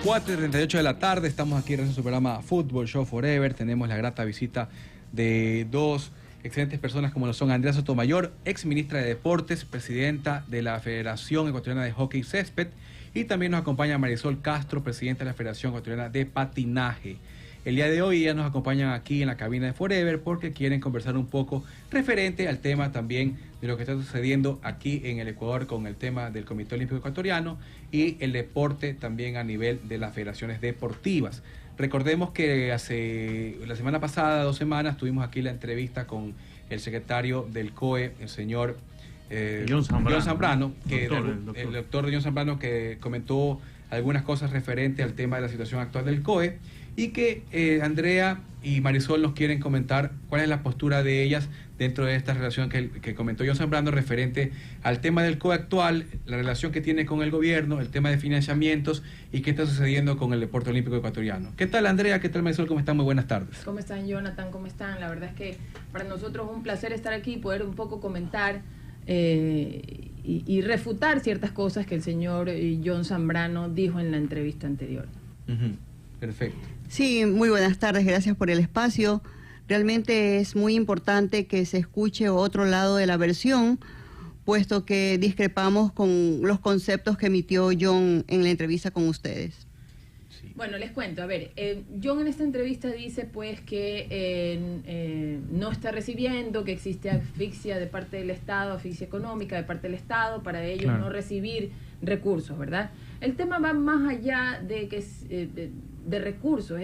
4:38 de la tarde, estamos aquí en su programa Fútbol Show Forever. Tenemos la grata visita de dos excelentes personas como lo son Andrea Sotomayor, ex ministra de Deportes, presidenta de la Federación Ecuatoriana de Hockey Césped, y también nos acompaña Marisol Castro, presidenta de la Federación Ecuatoriana de Patinaje. El día de hoy ellas nos acompañan aquí en la cabina de Forever porque quieren conversar un poco referente al tema también de lo que está sucediendo aquí en el Ecuador con el tema del Comité Olímpico Ecuatoriano y el deporte también a nivel de las federaciones deportivas. Recordemos que hace la semana pasada, 2 semanas, tuvimos aquí la entrevista con el secretario del COE, el señor John Zambrano, el doctor John Zambrano, que comentó algunas cosas referentes al tema de la situación actual del COE, y que Andrea y Marisol nos quieren comentar cuál es la postura de ellas dentro de esta relación que comentó John Zambrano referente al tema del COE actual, la relación que tiene con el gobierno, el tema de financiamientos y qué está sucediendo con el deporte olímpico ecuatoriano. ¿Qué tal, Andrea? ¿Qué tal, Marisol? ¿Cómo están? Muy buenas tardes. ¿Cómo están, Jonathan? ¿Cómo están? La verdad es que para nosotros es un placer estar aquí y poder un poco comentar y refutar ciertas cosas que el señor John Zambrano dijo en la entrevista anterior. Perfecto. Sí, muy buenas tardes, gracias por el espacio. Realmente es muy importante que se escuche otro lado de la versión, puesto que discrepamos con los conceptos que emitió John en la entrevista con ustedes. Sí. Bueno, les cuento, a ver, John en esta entrevista dice pues que no está recibiendo, que existe asfixia de parte del Estado, asfixia económica de parte del Estado, para ellos no recibir recursos, ¿verdad? El tema va más allá de que de recursos,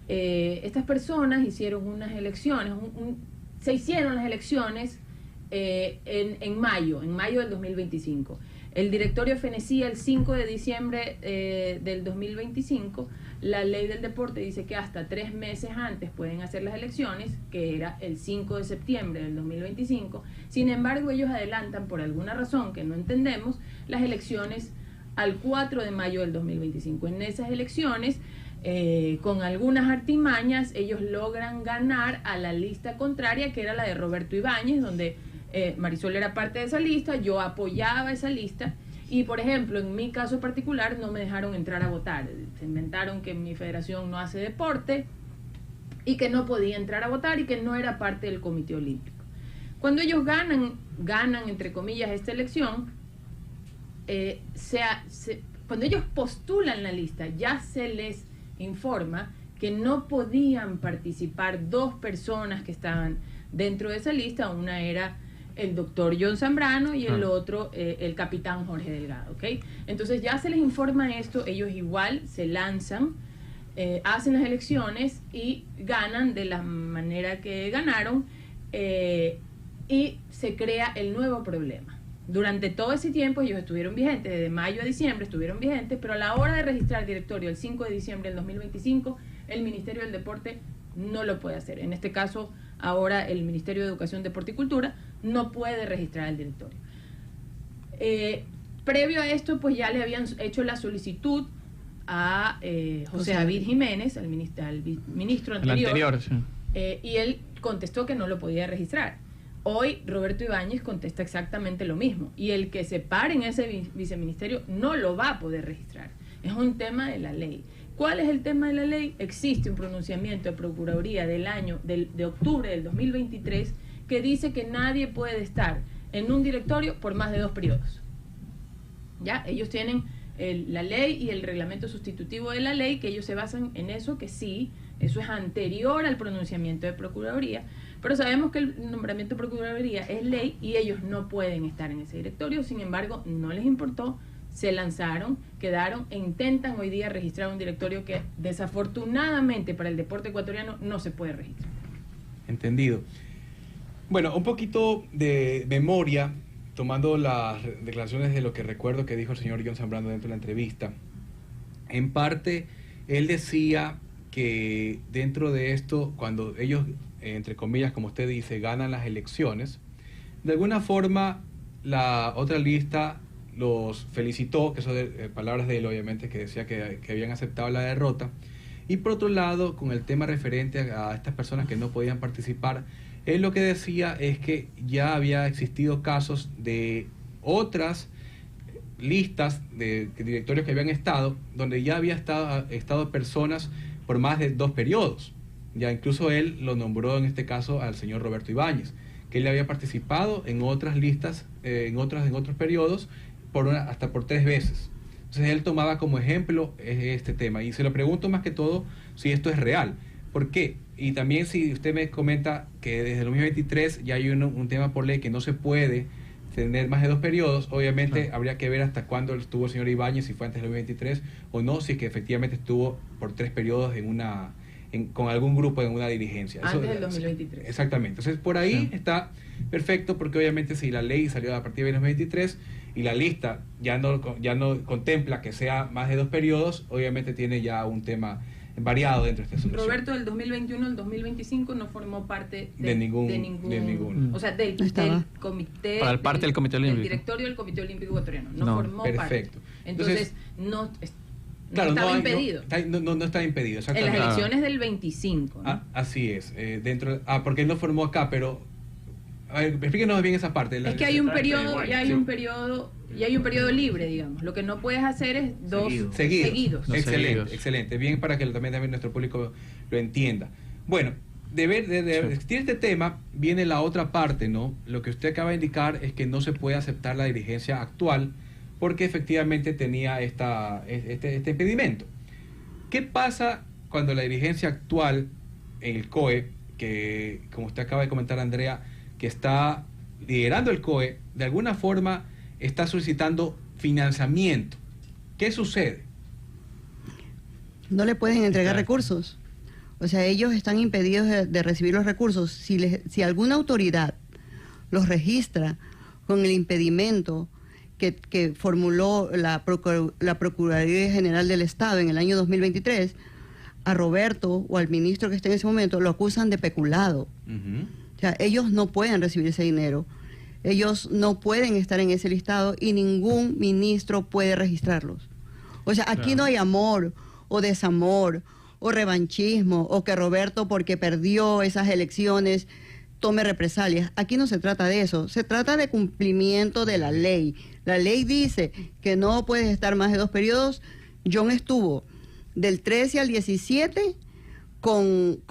estas personas hicieron unas elecciones, se hicieron las elecciones en mayo del 2025. El directorio fenecía el 5 de diciembre del 2025. La ley del deporte dice que hasta 3 meses antes pueden hacer las elecciones, que era el 5 de septiembre del 2025. Sin embargo, ellos adelantan, por alguna razón que no entendemos, las elecciones al 4 de mayo del 2025. En esas elecciones, con algunas artimañas, ellos logran ganar a la lista contraria, que era la de Roberto Ibáñez, donde Marisol era parte de esa lista, yo apoyaba esa lista, y por ejemplo, en mi caso particular no me dejaron entrar a votar. Se inventaron que mi federación no hace deporte y que no podía entrar a votar y que no era parte del Comité Olímpico. Cuando ellos ganan entre comillas esta elección, cuando ellos postulan la lista, ya se les informa que no podían participar 2 personas que estaban dentro de esa lista. Una era el doctor John Zambrano y el otro el capitán Jorge Delgado, ¿ok? Entonces ya se les informa esto, ellos igual se lanzan, hacen las elecciones y ganan de la manera que ganaron, y se crea el nuevo problema. Durante todo ese tiempo ellos estuvieron vigentes, desde mayo a diciembre estuvieron vigentes, pero a la hora de registrar directorio el 5 de diciembre del 2025, el Ministerio del Deporte no lo puede hacer. En este caso, ahora el Ministerio de Educación, Deporte y Cultura no puede registrar el directorio. Previo a esto, pues ya le habían hecho la solicitud a José David Jiménez, al ministro anterior, sí. Y él contestó que no lo podía registrar. Hoy Roberto Ibáñez contesta exactamente lo mismo, y el que se pare en ese viceministerio no lo va a poder registrar. Es un tema de la ley. ¿Cuál es el tema de la ley? Existe un pronunciamiento de Procuraduría de octubre del 2023 que dice que nadie puede estar en un directorio por más de 2 periodos. ¿Ya? Ellos tienen la ley y el reglamento sustitutivo de la ley, que ellos se basan en eso, que sí, eso es anterior al pronunciamiento de Procuraduría, pero sabemos que el nombramiento de Procuraduría es ley y ellos no pueden estar en ese directorio. Sin embargo, no les importó, se lanzaron, quedaron e intentan hoy día registrar un directorio que desafortunadamente para el deporte ecuatoriano no se puede registrar. Entendido. Bueno, un poquito de memoria, tomando las declaraciones de lo que recuerdo que dijo el señor John Zambrano dentro de la entrevista. En parte, él decía que dentro de esto, cuando ellos, entre comillas, como usted dice, ganan las elecciones, de alguna forma la otra lista los felicitó, que eso de palabras de él obviamente, que decía que habían aceptado la derrota, y por otro lado, con el tema referente a estas personas que no podían participar, él lo que decía es que ya había existido casos de otras listas de directorios que habían estado, donde ya había estado personas por más de 2 periodos. Ya incluso él lo nombró en este caso al señor Roberto Ibáñez, que él había participado en otras listas, en otros periodos, hasta por 3 veces. Entonces él tomaba como ejemplo este tema. Y se lo pregunto más que todo si esto es real. ¿Por qué? Y también si usted me comenta que desde el 2023 ya hay un tema por ley que no se puede tener más de 2 periodos, obviamente habría que ver hasta cuándo estuvo el señor Ibáñez, si fue antes del 2023 o no, si es que efectivamente estuvo por 3 periodos con algún grupo en una dirigencia. Antes del 2023. Exactamente. Entonces por ahí está perfecto, porque obviamente si la ley salió a partir del 2023 y la lista ya no contempla que sea más de 2 periodos, obviamente tiene ya un tema variado dentro de esta solución. Roberto del 2021 al 2025 no formó parte de ningún o sea, del comité, del Comité Olímpico, del directorio del Comité Olímpico Ecuatoriano, no formó perfecto. parte. Entonces no claro, estaba impedido. No está impedido, exactamente. En las elecciones del 25, ¿no? Así es, porque él no formó acá, pero a ver, explíquenos bien esa parte. Es que hay un periodo, ya hay un periodo libre, digamos. Lo que no puedes hacer es 2 seguidos. Excelente. Bien, para que también nuestro público lo entienda. Bueno, de existir este tema, viene la otra parte, ¿no? Lo que usted acaba de indicar es que no se puede aceptar la dirigencia actual porque efectivamente tenía este impedimento. ¿Qué pasa cuando la dirigencia actual en el COE, que como usted acaba de comentar, Andrea, que está liderando el COE, de alguna forma está solicitando financiamiento? ¿Qué sucede? No le pueden entregar recursos. O sea, ellos están impedidos de recibir los recursos. Si alguna autoridad los registra con el impedimento que formuló la Procuraduría General del Estado en el año 2023, a Roberto o al ministro que esté en ese momento lo acusan de peculado. O sea, ellos no pueden recibir ese dinero. Ellos no pueden estar en ese listado y ningún ministro puede registrarlos. O sea, aquí no hay amor o desamor o revanchismo o que Roberto, porque perdió esas elecciones, tome represalias. Aquí no se trata de eso. Se trata de cumplimiento de la ley. La ley dice que no puedes estar más de 2 periodos. John estuvo del 13 al 17 con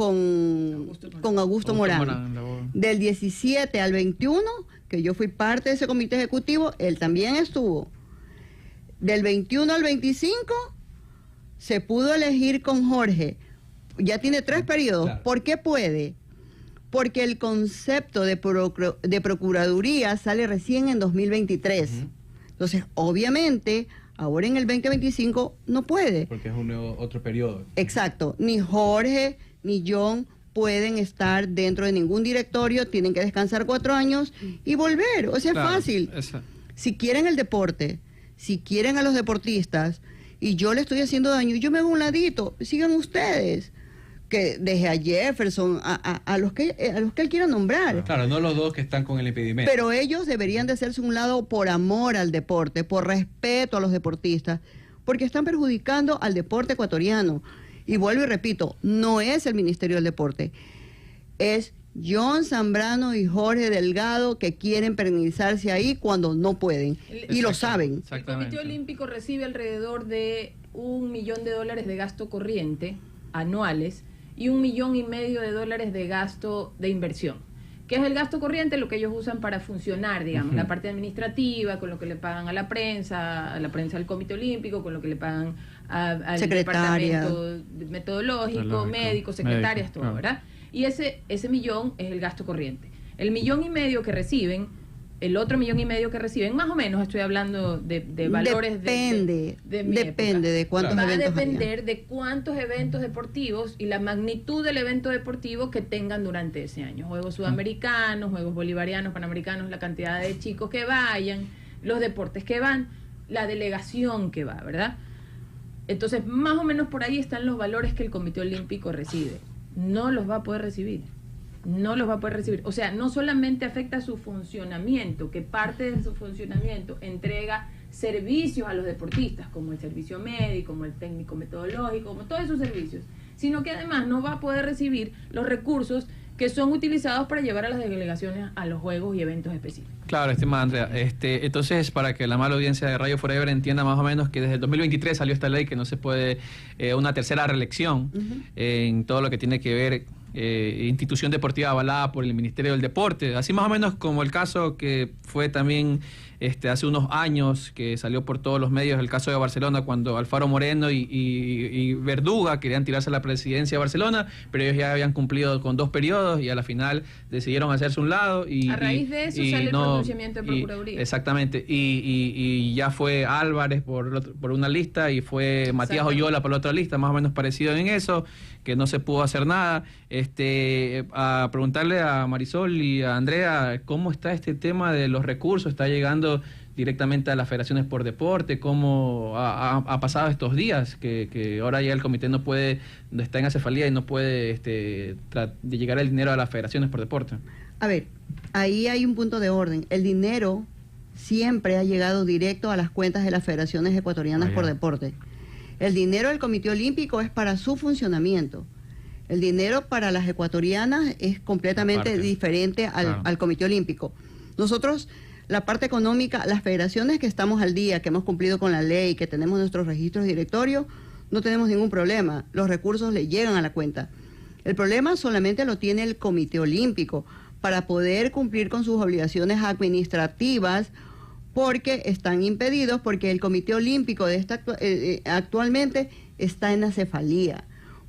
Augusto Morán. Del 17 al 21, que yo fui parte de ese comité ejecutivo, él también estuvo. Del 21 al 25 se pudo elegir con Jorge. Ya tiene 3 periodos. Claro. ¿Por qué puede? Porque el concepto de procuraduría sale recién en 2023. Entonces, obviamente, ahora en el 2025 no puede. Porque es otro periodo. Exacto. Ni Jorge ni John pueden estar dentro de ningún directorio, tienen que descansar 4 años y volver. O sea, es fácil. Si quieren el deporte, si quieren a los deportistas, y yo le estoy haciendo daño, yo me hago un ladito, sigan ustedes. Que deje a Jefferson, a los que él quiera nombrar. Claro, no los 2 que están con el impedimento. Pero ellos deberían de hacerse un lado por amor al deporte, por respeto a los deportistas, porque están perjudicando al deporte ecuatoriano. Y vuelvo y repito, no es el Ministerio del Deporte, es John Zambrano y Jorge Delgado que quieren perennizarse ahí cuando no pueden, y lo saben. El Comité Olímpico recibe alrededor de $1 millón de gasto corriente anuales y $1,5 millones de gasto de inversión. ¿Qué es el gasto corriente? Lo que ellos usan para funcionar, digamos, la parte administrativa, con lo que le pagan a la prensa del Comité Olímpico, con lo que le pagan al departamento metodológico, médicos, secretarias, todo, ¿verdad? Y ese millón es el gasto corriente. El $1,5 millones que reciben, el otro $1,5 millones que reciben, más o menos estoy hablando de valores depende de cuántos va eventos a depender de cuántos eventos deportivos y la magnitud del evento deportivo que tengan durante ese año. Juegos sudamericanos, Juegos bolivarianos, panamericanos, la cantidad de chicos que vayan, los deportes que van, la delegación que va, ¿verdad? Entonces, más o menos por ahí están los valores que el Comité Olímpico recibe. No los va a poder recibir. No los va a poder recibir. O sea, no solamente afecta su funcionamiento, que parte de su funcionamiento entrega servicios a los deportistas, como el servicio médico, como el técnico metodológico, como todos esos servicios, sino que además no va a poder recibir los recursos que son utilizados para llevar a las delegaciones a los juegos y eventos específicos. Claro, estimada Andrea. Entonces, para que la mala audiencia de Radio Forever entienda más o menos que desde el 2023 salió esta ley que no se puede una tercera reelección en todo lo que tiene que ver institución deportiva avalada por el Ministerio del Deporte, así más o menos como el caso que fue también hace unos años, que salió por todos los medios, el caso de Barcelona, cuando Alfaro Moreno y Verduga querían tirarse a la presidencia de Barcelona, pero ellos ya habían cumplido con 2 periodos y a la final decidieron hacerse un lado. A raíz de eso sale el pronunciamiento de Procuraduría. Exactamente, y ya fue Álvarez por una lista y fue Matías Oyola por la otra lista, más o menos parecido en eso, que no se pudo hacer nada. A preguntarle a Marisol y a Andrea cómo está este tema de los recursos, está llegando directamente a las federaciones por deporte, cómo ha pasado estos días, que ahora ya el comité no puede, está en acefalía y no puede de llegar el dinero a las federaciones por deporte. A ver, ahí hay un punto de orden. El dinero siempre ha llegado directo a las cuentas de las federaciones ecuatorianas por deporte. El dinero del Comité Olímpico es para su funcionamiento. El dinero para las ecuatorianas es completamente diferente al Comité Olímpico. Nosotros, la parte económica, las federaciones que estamos al día, que hemos cumplido con la ley, que tenemos nuestros registros directorios, no tenemos ningún problema. Los recursos le llegan a la cuenta. El problema solamente lo tiene el Comité Olímpico para poder cumplir con sus obligaciones administrativas, porque están impedidos, porque el Comité Olímpico actualmente está en acefalía,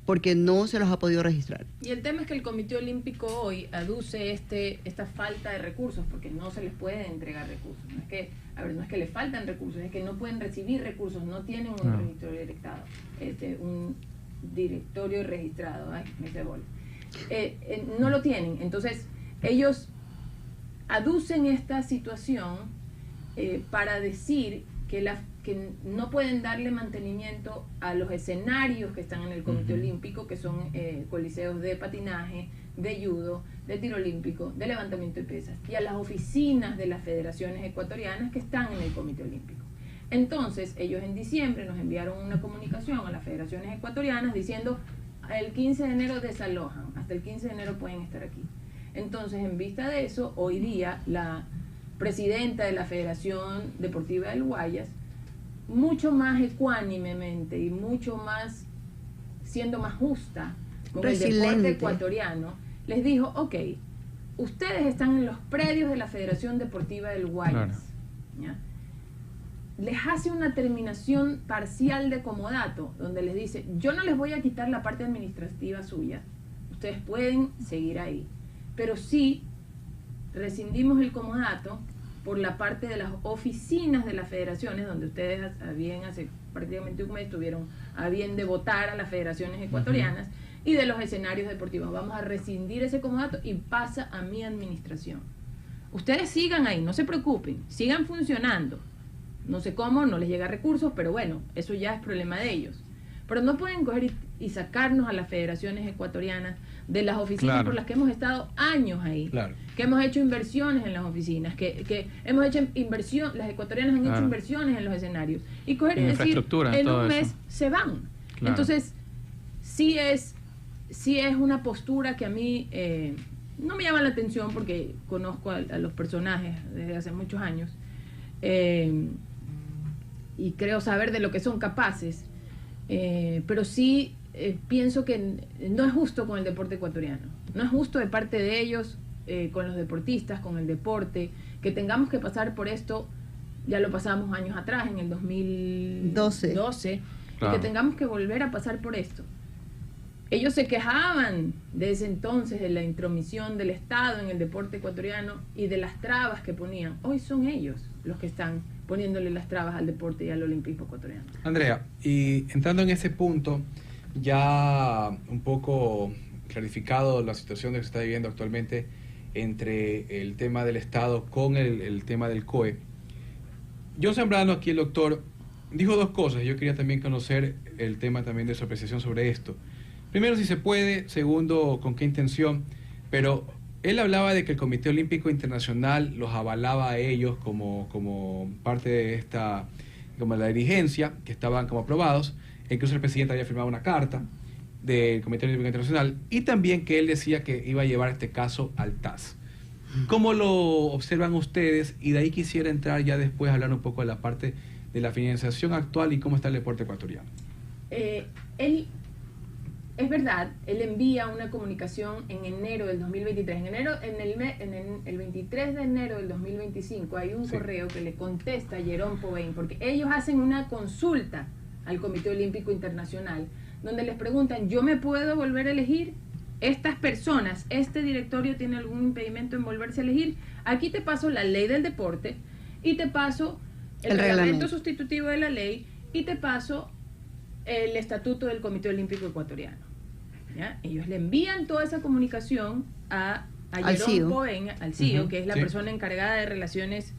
porque no se los ha podido registrar. Y el tema es que el Comité Olímpico hoy aduce esta falta de recursos, porque no se les puede entregar recursos. No es que les faltan recursos, es que no pueden recibir recursos, no tienen un registro directado, un directorio registrado. Ay, me hice bola. No lo tienen. Entonces, ellos aducen esta situación para decir que no pueden darle mantenimiento a los escenarios que están en el Comité Olímpico, que son coliseos de patinaje, de judo, de tiro olímpico, de levantamiento de pesas, y a las oficinas de las federaciones ecuatorianas que están en el Comité Olímpico. Entonces, ellos en diciembre nos enviaron una comunicación a las federaciones ecuatorianas diciendo: el 15 de enero desalojan, hasta el 15 de enero pueden estar aquí. Entonces, en vista de eso, hoy día la presidenta de la Federación Deportiva del Guayas, mucho más ecuánimemente y mucho más, siendo más justa con el deporte ecuatoriano, les dijo: ok, ustedes están en los predios de la Federación Deportiva del Guayas, ¿ya? Les hace una terminación parcial de comodato, donde les dice: yo no les voy a quitar la parte administrativa suya, ustedes pueden seguir ahí, pero sí rescindimos el comodato por la parte de las oficinas de las federaciones, donde ustedes habían hace prácticamente un mes tuvieron a bien de votar a las federaciones ecuatorianas, y de los escenarios deportivos. Vamos a rescindir ese comodato y pasa a mi administración. Ustedes sigan ahí, no se preocupen, sigan funcionando. No sé cómo, no les llega recursos, pero bueno, eso ya es problema de ellos. Pero no pueden coger y sacarnos a las federaciones ecuatorianas de las oficinas por las que hemos estado años ahí, que hemos hecho inversiones en las oficinas, que hemos hecho inversión, las ecuatorianas han hecho inversiones en los escenarios, y coger y decir, en un mes se van. Entonces, sí es una postura que a mí no me llama la atención, porque conozco a los personajes desde hace muchos años, y creo saber de lo que son capaces, pero sí pienso que no es justo con el deporte ecuatoriano, no es justo de parte de ellos, con los deportistas, con el deporte, que tengamos que pasar por esto. Ya lo pasamos años atrás, en el 2012, y que tengamos que volver a pasar por esto. Ellos se quejaban de ese entonces de la intromisión del Estado en el deporte ecuatoriano y de las trabas que ponían. Hoy son ellos los que están poniéndole las trabas al deporte y al olimpismo ecuatoriano. Andrea, y entrando en ese punto, ya un poco clarificado la situación que se está viviendo actualmente entre el tema del Estado con el tema del COE, John Zambrano, aquí el doctor, dijo 2 cosas. Yo quería también conocer el tema también de su apreciación sobre esto. Primero, si se puede; segundo, con qué intención. Pero él hablaba de que el Comité Olímpico Internacional los avalaba a ellos como parte de como la dirigencia, que estaban como aprobados. Incluso el presidente había firmado una carta. del Comité Olímpico Internacional, y también que él decía que iba a llevar este caso al TAS. ¿Cómo lo observan ustedes? Y de ahí quisiera entrar ya después a hablar un poco de la parte de la financiación actual y cómo está el deporte ecuatoriano. Él, es verdad, él envía una comunicación en enero del 2023. El 23 de enero del 2025 hay un correo que le contesta a Jerome Povain, porque ellos hacen una consulta al Comité Olímpico Internacional, donde les preguntan, ¿yo me puedo volver a elegir? Estas personas, este directorio tiene algún impedimento en volverse a elegir. Aquí te paso la ley del deporte y te paso el reglamento sustitutivo de la ley y te paso el estatuto del Comité Olímpico Ecuatoriano. ¿Ya? Ellos le envían toda esa comunicación a Jerome Povain, al CEO, que es la persona encargada de relaciones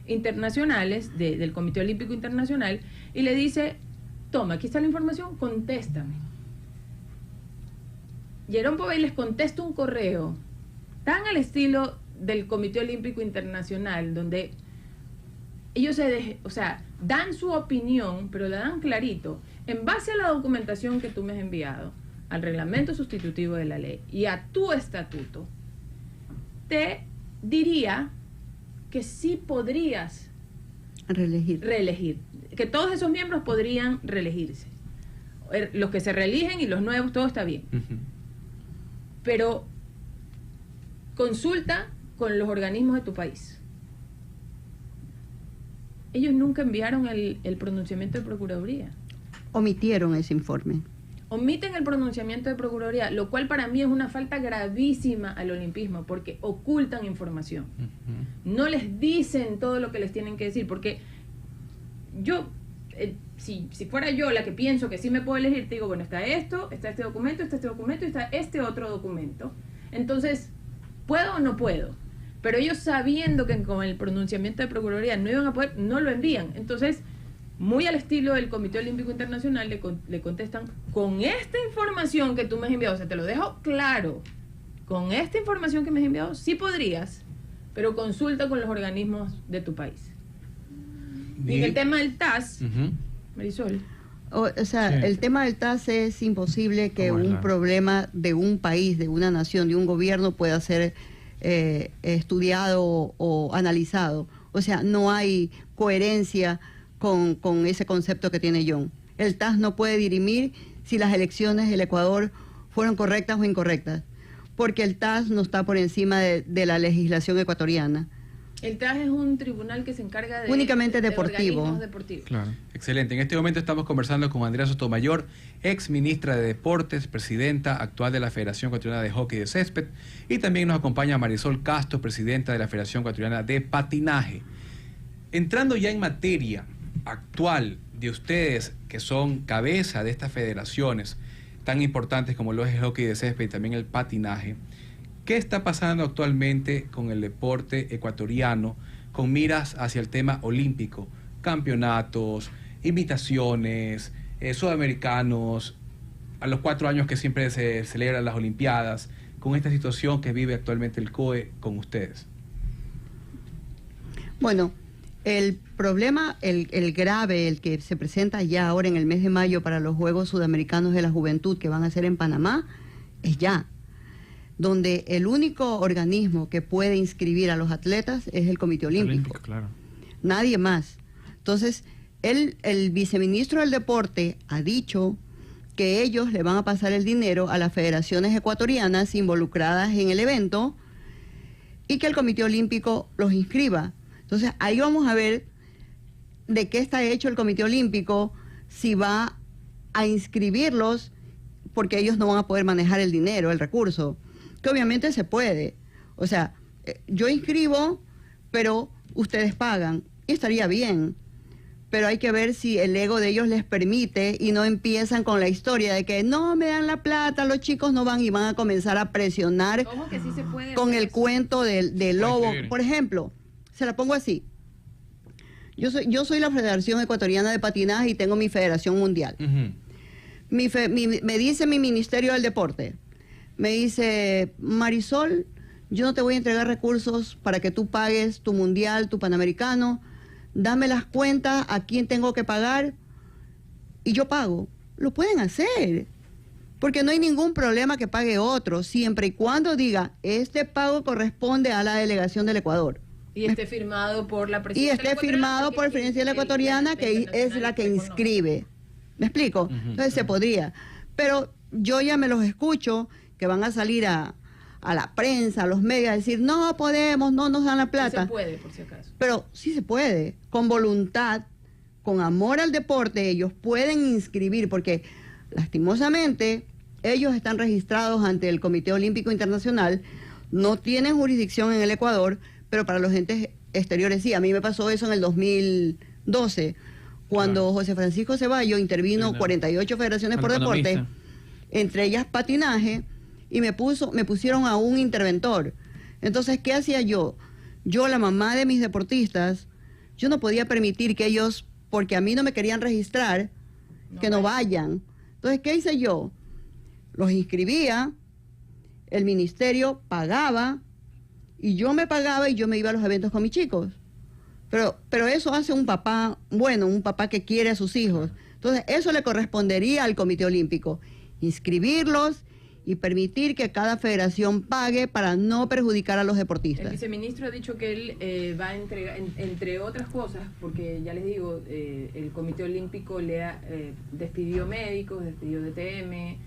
internacionales del Comité Olímpico Internacional, y le dice, toma, aquí está la información, contéstame. Jerome Povain les contesta un correo tan al estilo del Comité Olímpico Internacional, donde ellos dan su opinión, pero la dan clarito, en base a la documentación que tú me has enviado, al reglamento sustitutivo de la ley y a tu estatuto, te diría que sí podrías reelegir, que todos esos miembros podrían reelegirse. Los que se reeligen y los nuevos, todo está bien. Pero consulta con los organismos de tu país. Ellos nunca enviaron el pronunciamiento de Procuraduría. Omitieron ese informe. Omiten el pronunciamiento de Procuraduría, lo cual para mí es una falta gravísima al olimpismo, porque ocultan información. No les dicen todo lo que les tienen que decir, porque yo, si fuera yo la que pienso que sí me puedo elegir, te digo, bueno, está esto, está este documento, está este documento y está este otro documento. Entonces, ¿puedo o no puedo? Pero ellos, sabiendo que con el pronunciamiento de Procuraduría no iban a poder, no lo envían. Entonces, muy al estilo del Comité Olímpico Internacional, le contestan, con esta información que tú me has enviado, o sea, te lo dejo claro, con esta información que me has enviado, sí podrías, pero consulta con los organismos de tu país. Y en el tema del TAS, Marisol. El tema del TAS es imposible que un problema de un país, de una nación, de un gobierno pueda ser estudiado o analizado. O sea, no hay coherencia con ese concepto que tiene John. El TAS no puede dirimir si las elecciones del Ecuador fueron correctas o incorrectas, porque el TAS no está por encima de la legislación ecuatoriana. El TAS es un tribunal que se encarga únicamente de deportivo. organismos deportivos. Claro. Excelente. En este momento estamos conversando con Andrea Sotomayor, ex ministra de Deportes, presidenta actual de la Federación Ecuatoriana de Hockey de Césped, y también nos acompaña Marisol Castro, presidenta de la Federación Ecuatoriana de Patinaje. Entrando ya en materia actual de ustedes, que son cabeza de estas federaciones tan importantes como lo es el hockey de césped y también el patinaje, ¿qué está pasando actualmente con el deporte ecuatoriano con miras hacia el tema olímpico? Campeonatos, invitaciones, sudamericanos, a los 4 años que siempre se celebran las Olimpiadas, con esta situación que vive actualmente el COE con ustedes. Bueno, el problema, el grave, el que se presenta ya ahora en el mes de mayo para los Juegos Sudamericanos de la Juventud que van a ser en Panamá, es ya, donde el único organismo que puede inscribir a los atletas es el Comité Olímpico. Claro. Nadie más. Entonces, el viceministro del Deporte ha dicho que ellos le van a pasar el dinero a las federaciones ecuatorianas involucradas en el evento y que el Comité Olímpico los inscriba. Entonces, ahí vamos a ver de qué está hecho el Comité Olímpico, si va a inscribirlos, porque ellos no van a poder manejar el dinero, el recurso, que obviamente se puede. O sea, yo inscribo, pero ustedes pagan, y estaría bien. Pero hay que ver si el ego de ellos les permite y no empiezan con la historia de que no me dan la plata, los chicos no van, y van a comenzar a presionar. Ojo que sí se puede con el eso. cuento del lobo. Por ejemplo, se la pongo así. Yo soy la Federación Ecuatoriana de Patinaje y tengo mi Federación Mundial. Me dice mi Ministerio del Deporte, me dice, Marisol, yo no te voy a entregar recursos para que tú pagues tu mundial, tu panamericano, dame las cuentas, a quién tengo que pagar, y yo pago. Lo pueden hacer. Porque no hay ningún problema que pague otro, siempre y cuando diga, este pago corresponde a la delegación del Ecuador. Y esté firmado por la Y presidencia. esté firmado por la presidencia ecuatoriana, que es la que inscribe. ¿Me explico? Entonces se podría. Pero yo ya me los escucho, que van a salir a la prensa, a los medios, a decir, no podemos, no nos dan la plata. Sí se puede, por si acaso. Pero sí se puede, con voluntad, con amor al deporte, ellos pueden inscribir, porque lastimosamente ellos están registrados ante el Comité Olímpico Internacional, no tienen jurisdicción en el Ecuador, pero para los entes exteriores sí. A mí me pasó eso en el 2012, cuando José Francisco Ceballos intervino 48 federaciones por deporte, entre ellas patinaje, y me pusieron a un interventor. Entonces, ¿qué hacía yo? Yo, la mamá de mis deportistas, yo no podía permitir que ellos, porque a mí no me querían registrar, que no vayan. Entonces, ¿qué hice yo? Los inscribía, el ministerio pagaba, y yo me pagaba y yo me iba a los eventos con mis chicos. Pero eso hace un papá, bueno, un papá que quiere a sus hijos. Entonces, eso le correspondería al Comité Olímpico, inscribirlos y permitir que cada federación pague para no perjudicar a los deportistas. El viceministro ha dicho que él va a entregar, entre otras cosas, porque ya les digo, el Comité Olímpico despidió médicos, despidió DTM,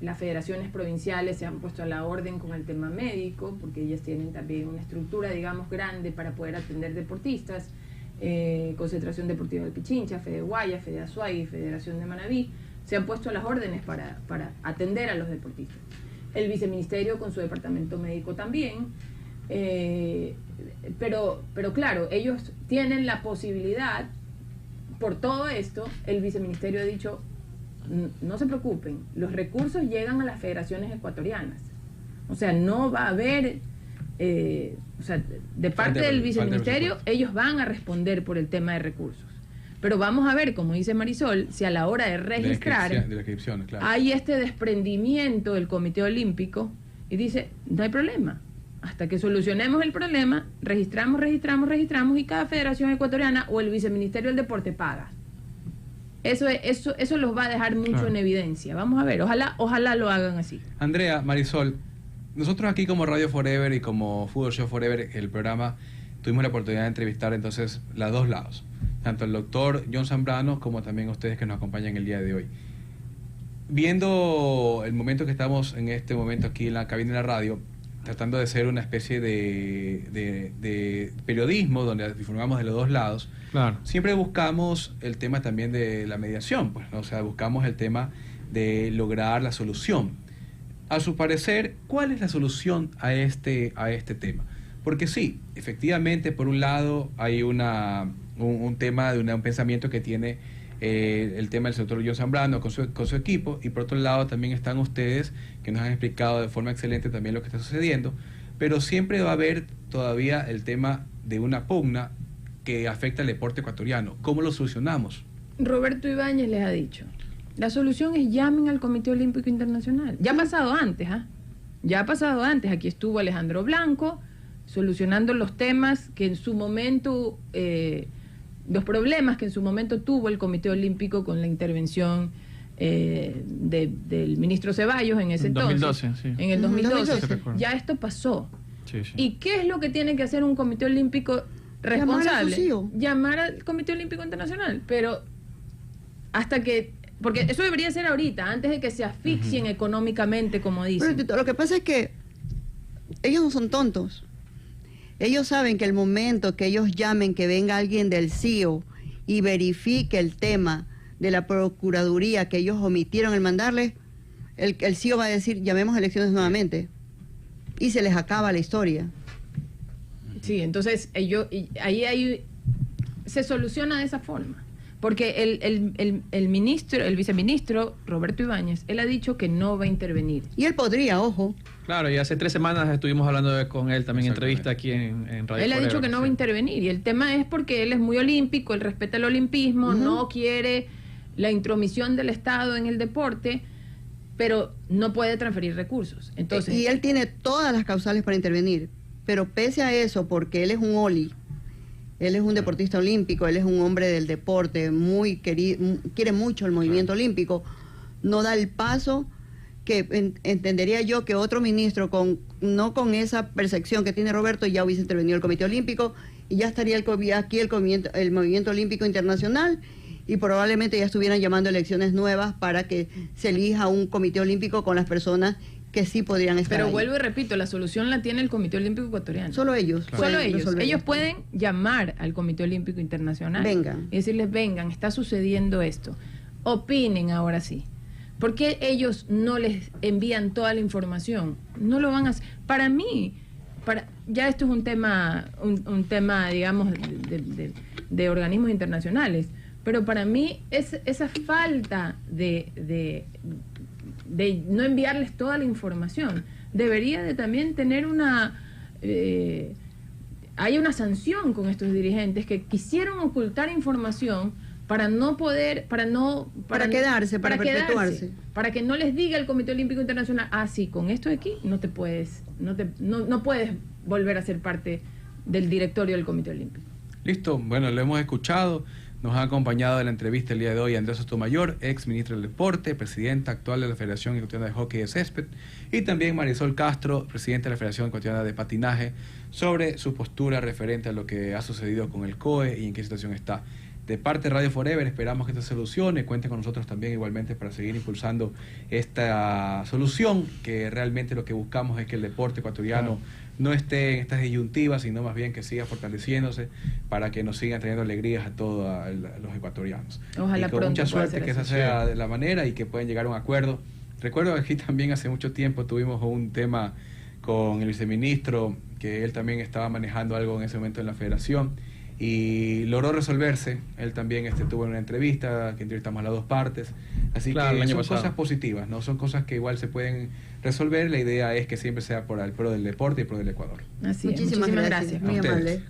las federaciones provinciales se han puesto a la orden con el tema médico, porque ellas tienen también una estructura, digamos, grande para poder atender deportistas, Concentración Deportiva del Pichincha, Fede Guaya, Fede Azuay, Federación de Manabí, se han puesto a las órdenes para atender a los deportistas. El viceministerio con su departamento médico también, pero claro, ellos tienen la posibilidad, por todo esto, el viceministerio ha dicho, no se preocupen, los recursos llegan a las federaciones ecuatorianas. O sea, no va a haber, o sea, de parte del viceministerio, ellos van a responder por el tema de recursos. Pero vamos a ver, como dice Marisol, si a la hora de registrar de la inscripción, claro, hay este desprendimiento del Comité Olímpico y dice, no hay problema. Hasta que solucionemos el problema, registramos y cada federación ecuatoriana o el viceministerio del deporte paga. Eso los va a dejar mucho en evidencia. Vamos a ver, ojalá lo hagan así. Andrea, Marisol, nosotros aquí como Radio Forever y como Fútbol Show Forever, el programa, tuvimos la oportunidad de entrevistar entonces los dos lados, tanto el doctor John Zambrano como también ustedes que nos acompañan el día de hoy. Viendo el momento que estamos en este momento aquí en la cabina de la radio, tratando de ser una especie de periodismo donde informamos de los dos lados, claro, siempre buscamos el tema también de la mediación, pues, ¿no? O sea, buscamos el tema de lograr la solución. A su parecer, ¿cuál es la solución a este tema? Porque sí, efectivamente, por un lado hay un tema de un pensamiento que tiene el tema del doctor John Zambrano con su equipo, y por otro lado también están ustedes que nos han explicado de forma excelente también lo que está sucediendo, pero siempre va a haber todavía el tema de una pugna que afecta al deporte ecuatoriano. ¿Cómo lo solucionamos? Roberto Ibáñez les ha dicho, la solución es llamen al Comité Olímpico Internacional. Ya ha pasado antes, ya ha pasado antes. Aquí estuvo Alejandro Blanco solucionando los temas que en su momento, los problemas que en su momento tuvo el Comité Olímpico con la intervención del ministro Ceballos en ese entonces. 2012, sí. En el 2012. Sí, ya esto pasó. Sí, sí. ¿Y qué es lo que tiene que hacer un Comité Olímpico responsable? Llamar al Comité Olímpico Internacional. Pero hasta que... Porque eso debería ser ahorita, antes de que se asfixien económicamente, como dicen. Pero lo que pasa es que ellos no son tontos. Ellos saben que el momento que ellos llamen, que venga alguien del CIO y verifique el tema de la Procuraduría que ellos omitieron el mandarles, el CIO va a decir, llamemos a elecciones nuevamente. Y se les acaba la historia. Sí, entonces se soluciona de esa forma. Porque el viceministro Roberto Ibáñez, él ha dicho que no va a intervenir. Y él podría, ojo. Claro, y hace 3 semanas estuvimos hablando con él también en entrevista aquí en Radio Él ha dicho que no va a intervenir, y el tema es porque él es muy olímpico, él respeta el olimpismo, no quiere la intromisión del Estado en el deporte, pero no puede transferir recursos. Entonces, y él tiene todas las causales para intervenir, pero pese a eso, porque él es un oli, él es un deportista olímpico, él es un hombre del deporte, muy querido, quiere mucho el movimiento olímpico, no da el paso que entendería yo que otro ministro no con esa percepción que tiene Roberto ya hubiese intervenido el Comité Olímpico y ya estaría aquí el Movimiento Olímpico Internacional y probablemente ya estuvieran llamando elecciones nuevas para que se elija un Comité Olímpico con las personas que sí podrían estar Pero ahí. vuelvo y repito, la solución la tiene el Comité Olímpico Ecuatoriano. Solo ellos. Claro. Solo ellos. resolver Ellos esto. pueden llamar al Comité Olímpico Internacional. Vengan. Y decirles, vengan, está sucediendo esto. Opinen ahora sí. ¿Por qué ellos no les envían toda la información? No lo van a hacer. Para mí, ya esto es un tema, digamos, de organismos internacionales. Pero para mí, esa falta de no enviarles toda la información debería de también tener hay una sanción con estos dirigentes que quisieron ocultar información para no poder, para quedarse, para perpetuarse. Para que no les diga el Comité Olímpico Internacional, sí, con esto de aquí no puedes volver a ser parte del directorio del Comité Olímpico. Listo, bueno, lo hemos escuchado. Nos ha acompañado en la entrevista el día de hoy Andrea Sotomayor, ex ministra del Deporte, presidenta actual de la Federación Ecuatoriana de Hockey de Césped, y también Marisol Castro, presidenta de la Federación Ecuatoriana de Patinaje, sobre su postura referente a lo que ha sucedido con el COE y en qué situación está. De parte de Radio Forever esperamos que esta solucione, cuenten con nosotros también igualmente para seguir impulsando esta solución, que realmente lo que buscamos es que el deporte ecuatoriano no esté en estas disyuntivas, sino más bien que siga fortaleciéndose para que nos sigan trayendo alegrías a todos los ecuatorianos. Ojalá y con pronto mucha pueda suerte ser que esa así. sea de la manera y que puedan llegar a un acuerdo. Recuerdo que aquí también hace mucho tiempo tuvimos un tema con el viceministro, que él también estaba manejando algo en ese momento en la federación y logró resolverse. Él también tuvo una entrevista que entrevistamos a las dos partes, así Claro, el que año son pasado. cosas positivas, no son cosas que igual se pueden resolver. La idea es que siempre sea por el pro del deporte y pro del Ecuador. Así es. Muchísimas gracias. gracias. Muy A ustedes. amable.